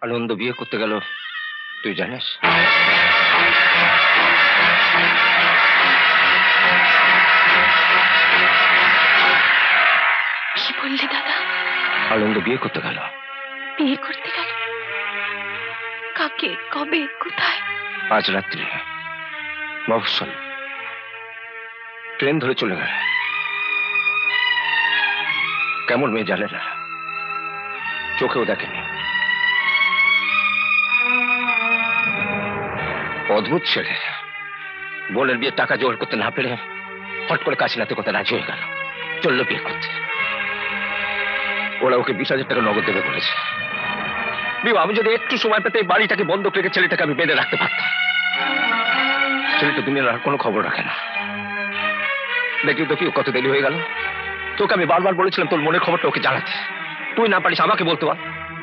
আনন্দ বিয়ে করতে গেল, তুই জানিস? কি বললি দাদা? আনন্দ বিয়ে করতে গেল। বিয়ে করতে গেল? কাকে, কবে, কোথায়? আজ রাত্রি মফস্বল ট্রেন ধরে চলে গেল। কেমন মেয়ে জানে না, চোখেও দেখেনি। অদ্ভুত ছেলে। বোনের বিয়ের টাকা জোগাড় করতে না পেরে হট করে কাশিনাথে কথা রাজি হয়ে গেল, চললো বিয়ে করতে। ওরা ওকে 20,000 টাকা নগদ দেবে বলেছে। আমি যদি একটু সময় পেতে এই বাড়িটাকে বন্ধ রেখে ছেলেটাকে আমি বেঁধে রাখতে পারতাম। ছেলেটা দুনিয়ার আর কোনো খবর রাখে না। দেখলি তো কি কত দেরি হয়ে গেল। তোকে আমি বারবার বলেছিলাম তোর মনের খবরটা ওকে জানাতে, তুই না পারিস আমাকে বলতে পার।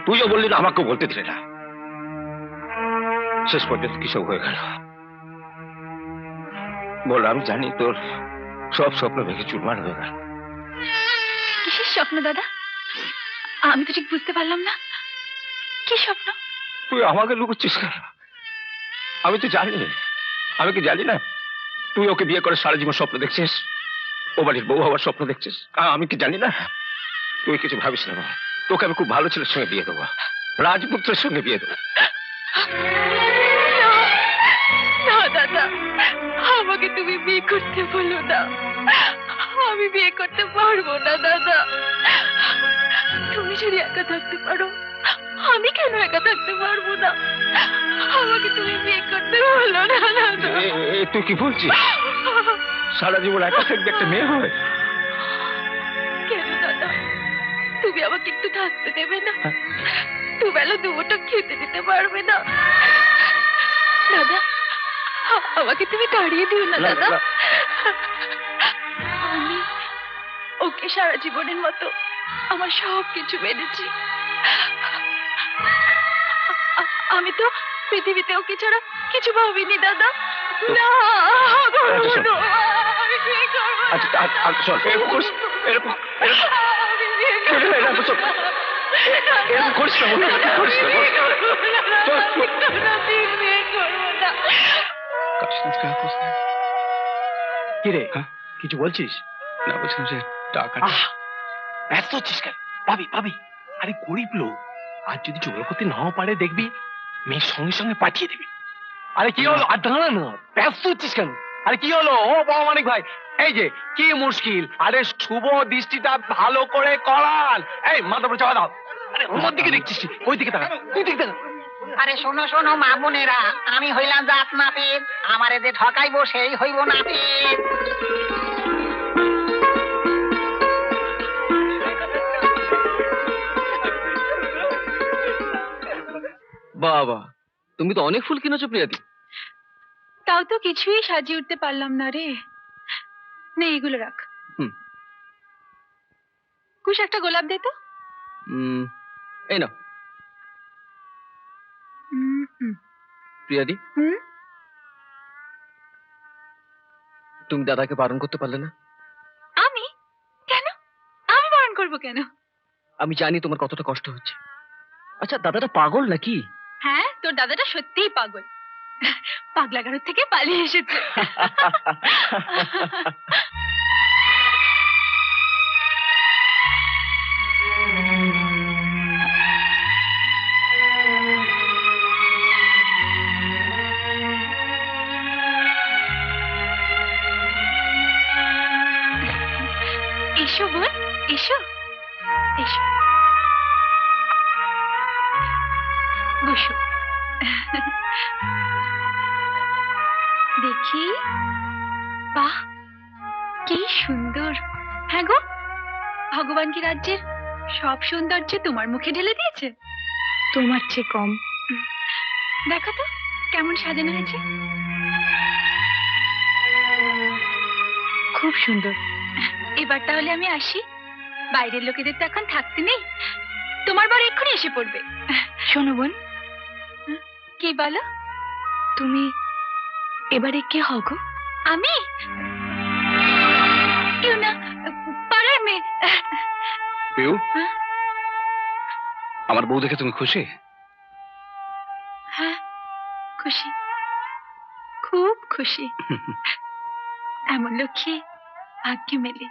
তুইও বললি না, আমাকেও বলতে দিলে না। শেষ পর্যন্ত কিসব হয়ে গেল বল। আমি জানি তোর সব স্বপ্ন ভেঙে চুরমার হয়ে গেল। কিসের স্বপ্ন দাদা? আমি তো ঠিক বুঝতে পারলাম না। কি স্বপ্ন? তুই আমাকে লুকোচ্ছিস কেন? আমি তো জানি। আমি কি জানি না তুই ওকে বিয়ে করে সারা জীবন স্বপ্ন দেখছিস, ও বাড়ির বউ হওয়ার স্বপ্ন দেখছিস? আমি কি জানি না? তুই কিছু ভাবিস না। তোকে আমি খুব ভালো ছেলের সঙ্গে বিয়ে দেবো, রাজপুত্রের সঙ্গে বিয়ে দেবো। না দাদা, আমাকে তুমি বিয়ে করতে বলো না। আমি বিয়ে করতে পারবো না দাদা। তুমি যদি একা থাকতে পারো, আমি কেন একা থাকতে পারবো না? আমাকে তুমি বিয়ে করতে বলো না দাদা। তুই কি বলছিস? সারা জীবন একা থাকবে একটা মেয়ে হয়? কেন দাদা, তুমি আমাকে একটু থাকতে দেবে না? দুবেলা দুমুঠো খেতে দিতে পারবে না? দাদা, আমাকে তুমি তাড়িয়ে দিও না দাদা। আমি ওকে সারা জীবনের মতো আমার সব কিছু মেনেছি। আমি তো পৃথিবীতে ওকে ছাড়া কিছু ভাবিনি দাদা। না, কিরে, কিছু বলছিস? না, বলছিলাম যে টাকা। ব্যস্ত হচ্ছিস কেন? পাবি পাবি। আরে গরিব লোক, আর যদি জোগাড় করতে নাও পারে দেখবি মেয়ের সঙ্গে সঙ্গে পাঠিয়ে দেবে। আরে কি হলো? আর দাঁড়া না, ব্যস্ত হচ্ছিস কেন? আরে কি হলো? ও মানিক ভাই, এই যে কি মুশকিল। আরে শুভ দৃষ্টিটা ভালো করে করান। এই মাথা উপরে চাপা দাও। আরে ওর দিকে দেখছিস, ওই দিকে তাকা, তুই দিকে তাকা। আরে শোনো শোনো মা বোনেরা, আমি হইলাম জাত নাপিত, আমারে যে ঠকাইবো সেই হইব নাপিত। বাবা, তুমি তো অনেক ফুল কিনেছো প্রিয়াদি। তাও তো কিছুই সাজিয়ে উঠতে পারলাম না রে। নে এগুলো রাখ। কুশ একটা গোলাপ দে তো। এই নাও প্রিয়াদি। তুমি দাদাকে বারণ করতে পারলে না? আমি কেন? আমি বারণ করবো কেন? আমি জানি তোমার কতটা কষ্ট হচ্ছে। আচ্ছা, দাদাটা পাগল নাকি? হ্যাঁ, তোর দাদাটা সত্যিই পাগল। পাগলাগারোর থেকে পালিয়ে এসেছে। এসো বোন, এসো এসো, বসো। দেখি, বাহ কি সুন্দর। হ্যাঁ গো, ভগবান কি রাজ্যের সব সৌন্দর্য তোমার মুখে ঢেলে দিয়েছে? তোমার চেয়ে কম। দেখো তো কেমন সাজানো হয়েছে। খুব সুন্দর। এবার তাহলে আমি আসি, বাইরের লোকেদের তো এখন থাকতে নেই। তোমার বর এক্ষুনি এসে পড়বে। শোনো বোন, কি বলো? তুমি এবারে কে হও গো? আমি কেউ না, পাড়ার মেয়ে। পিউ, আমার বউ দেখে তুমি খুশি? হ্যাঁ, খুশি, খুব খুশি। এমন লক্ষ্মী ভাগ্যে মেলে।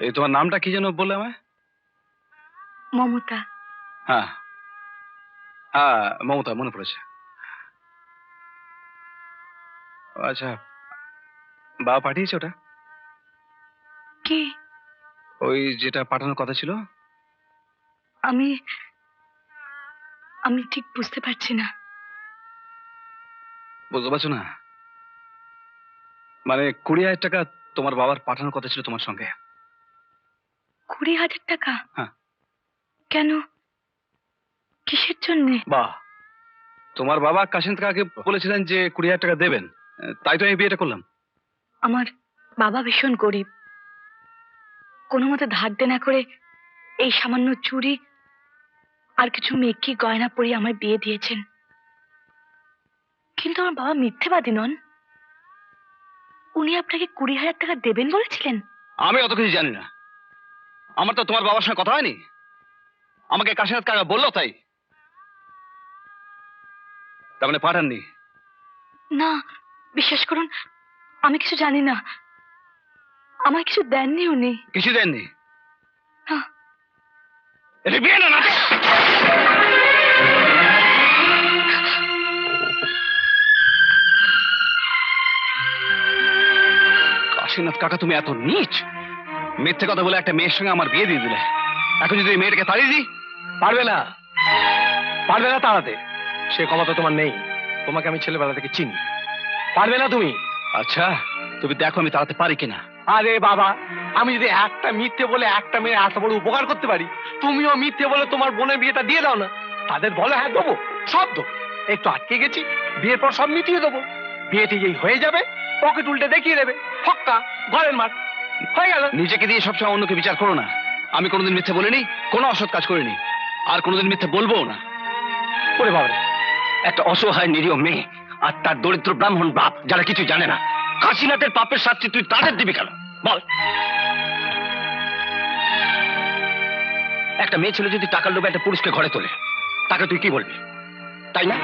এই তোমার নামটা কি যেন বললে আমায়? মমতা। হ্যাঁ হ্যাঁ, মমতা, মনে পড়েছে। আচ্ছা, বাবা পাঠিয়েছে ওটা? কি? ওই যেটা পাঠানোর কথা ছিল। আমি আমি ঠিক বুঝতে পারছি না। বুঝতে পারছো না? মানে 20,000 টাকা তোমার বাবার পাঠানোর কথা ছিল তোমার সঙ্গে। 20,000 টাকা? হ্যাঁ। কেন? কিসের জন্যে? বাহ, তোমার বাবা কাশিন কাকাকে বলেছিলেন যে 20,000 টাকা দেবেন, তাই তো আমি বিয়েটা করলাম। আমার বাবা ভীষণ গরিব, কোনো মতে ধার দেনা করে এই সামান্য চুড়ি আর কিছু মেকি গয়না পরিয়ে আমার বিয়ে দিয়েছেন। কিন্তু আমার বাবা মিথ্যেবাদী নন। উনি আপনাকে 20,000 টাকা দেবেন বলেছিলেন? আমি অত কিছু জানি না, আমার তো তোমার বাবার সঙ্গে কথা হয়নি। আমাকে কাশিনাথ কাকা বললো তাই। তার মানে পাঠাননি? না, বিশ্বাস করুন, আমি কিছু জানি না। আমায় কিছু দেননি উনি। কিছু দেননি? না। এটা বিয়ে না নাটক। কাশীনাথ কাকা, তুমি এত নীচ! মিথ্যে কথা বলে একটা মেয়ের সঙ্গে আমার বিয়ে দিয়ে দিলে। এখন যদি এই মেয়েটাকে তাড়িয়ে দিই? পারবে না, পারবে না তাড়াতে। সে ক্ষমতা তোমার নেই। তোমাকে আমি ছেলেবেলা থেকে চিনি। পারবে না তুমি। আচ্ছা, তুমি দেখো আমি তাড়াতে পারি কিনা। আরে বাবা, আমি যদি একটা মিথ্যে বলে একটা মেয়ে এত বড় উপকার করতে পারি, তুমিও মিথ্যে বলে তোমার বোনের বিয়েটা দিয়ে দাও না। তাদের বলো হ্যাঁ দেবো, সব দেবো। একটু আটকে গেছি, বিয়ের পর সব মিটিয়ে দেবো। বিয়েটি যেই হয়ে যাবে, পকেট উল্টে দেখিয়ে দেবে, ফক্কা ঘরের মাঠ হয়ে গেল। নিজেকে দিয়ে সবসময় অন্যকে বিচার করো না। আমি কোনোদিন মিথ্যে বলিনি, কোনো অসৎ কাজ করিনি, আর কোনোদিন মিথ্যে বলবোও না। ওরে বাবারে, একটা অসহায় নিরীহ মেয়ে আর তার দরিদ্র ব্রাহ্মণ বাপ, যারা কিছু জানে না, কাশীনাথের পাপের শাস্তি তুই তাদের দিবি কেন বল? একটা মেয়ে ছেলে যদি টাকার লোভে একটা পুরুষকে ঘরে তোলে, তাকে তুই কি বলবি, তাই না?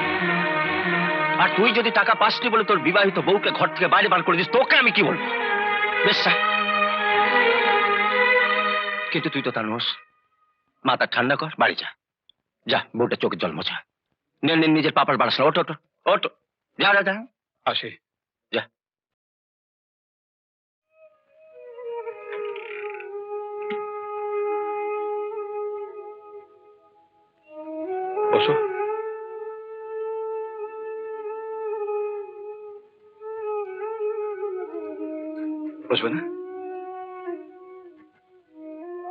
আর তুই যদি টাকা পাসনি বলে তোর বিবাহিত বউকে ঘর থেকে বাইরে বার করে দিস, তোকে আমি কি বলবো? বেশ, কিন্তু তুই তো তার নোস। মাথা ঠান্ডা কর, বাড়ি যা। যা, বউটা চোখের জল মোছা। নিজের পাপার বাড়াস না। ওটো ওটো ওটো, যা যা যা। আসি। যা। বসো। বসবে না?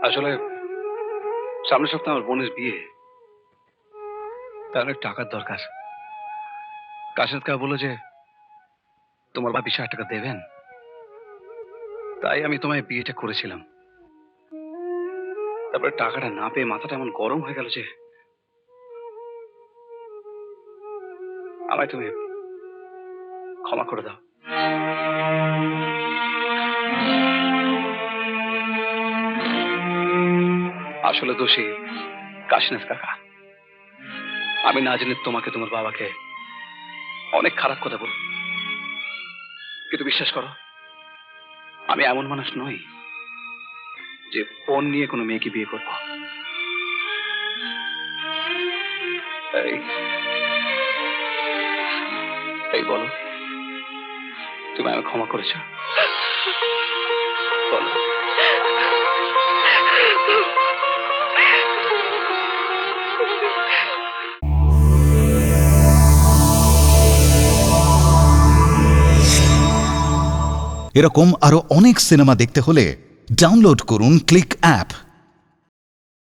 আসলে সামনের সপ্তাহে আমার বোনের বিয়ে, তার অনেক টাকার দরকার। কাশিনাথ কাকা বললো যে তোমার বাবা 20,000 টাকা দেবেন, তাই আমি তোমায় বিয়েটা করেছিলাম। তারপরে টাকাটা না পেয়ে মাথাটা এমন গরম হয়ে গেল যে আমায় তুমি ক্ষমা করে দাও। আসলে দোষী কাশিনাথ কাকা। আমি না জেনে তোমাকে, তোমার বাবাকে অনেক খারাপ কথা বল, কিন্তু বিশ্বাস করো, আমি এমন মানুষ নই যে ফোন নিয়ে কোনো মেয়েকে বিয়ে করবো। এই বলো, তুমি আমাকে ক্ষমা করেছ? বলো। এরকম আরো অনেক সিনেমা দেখতে হলে ডাউনলোড করুন ক্লিক অ্যাপ।